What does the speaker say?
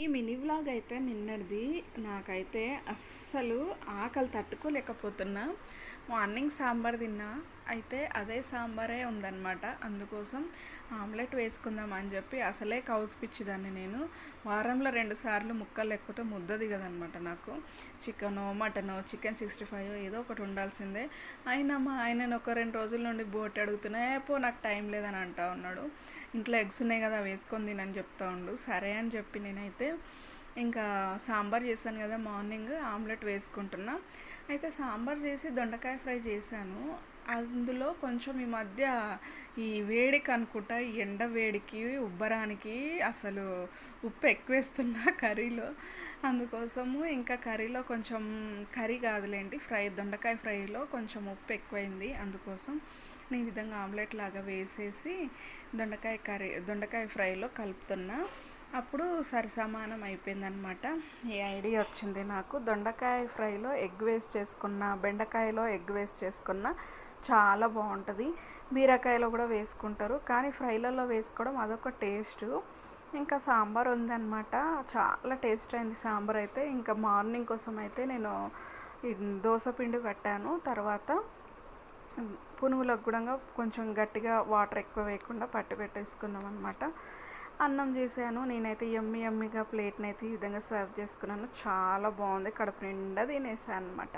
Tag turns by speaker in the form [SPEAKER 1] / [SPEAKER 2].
[SPEAKER 1] ఈ mini vlog అయితే నిన్నటిది. నాకైతే అస్సలు ఆకలి తట్టుకోలేకపోతున్నా. మార్నింగ్ సాంబార్ తిన్నా, అయితే అదే సాంబారే ఉందన్నమాట. అందుకోసం ఆమ్లెట్ వేసుకుందాం అని చెప్పి, అసలే కౌసు పిచ్చిదాన్ని నేను. వారంలో 2 సార్లు ముక్కలు లేకపోతే ముద్ద దిగదనమాట నాకు. చికెను, మటను, చికెన్ 65 ఏదో ఒకటి ఉండాల్సిందే. అయినా మా ఆయనను ఒక 2 రోజుల నుండి బోట్ అడుగుతున్నా, పో నాకు టైం లేదని అంటా ఉన్నాడు. ఇంట్లో ఎగ్స్ ఉన్నాయి కదా, వేసుకొని తినని చెప్తా ఉండు. సరే అని చెప్పి నేనైతే ఇంకా సాంబార్ చేశాను కదా, మార్నింగ్ ఆమ్లెట్ వేసుకుంటున్నా. అయితే సాంబార్ చేసి దొండకాయ ఫ్రై చేశాను. అందులో కొంచెం ఈ మధ్య ఈ వేడికి అనుకుంటా, ఈ ఎండ వేడికి ఉబ్బరానికి అసలు ఉప్పు ఎక్కువేస్తున్నా కర్రీలో. అందుకోసము ఇంకా కర్రీలో కొంచెం, కర్రీ కాదులేండి, దొండకాయ ఫ్రైలో కొంచెం ఉప్పు ఎక్కువైంది. అందుకోసం నేను ఈ విధంగా ఆమ్లెట్ లాగా వేసేసి దొండకాయ ఫ్రైలో కలుపుతున్నా. అప్పుడు సరిసమానం అయిపోయిందనమాట. ఈ ఐడియా వచ్చింది నాకు. దొండకాయ ఫ్రైలో ఎగ్ వేస్ట్ చేసుకున్న, బెండకాయలో ఎగ్ వేస్ట్ చేసుకున్న చాలా బాగుంటుంది. బీరకాయలో కూడా వేసుకుంటారు, కానీ ఫ్రైలలో వేసుకోవడం అదొక టేస్ట్. ఇంకా సాంబార్ ఉందన్నమాట, చాలా టేస్ట్ అయింది సాంబార్ అయితే. ఇంకా మార్నింగ్ కోసం అయితే నేను దోశ పిండి కట్టాను. తర్వాత పునుగులకు కూడా కొంచెం గట్టిగా వాటర్ ఎక్కువ వేయకుండా పట్టి పెట్టేసుకున్నాం అనమాట. అన్నం చేశాను. నేనైతే యమ్మీగా ప్లేట్ని అయితే ఈ విధంగా సర్వ్ చేసుకున్నాను. చాలా బాగుంది, కడుపు నిండా తినేసాను అనమాట.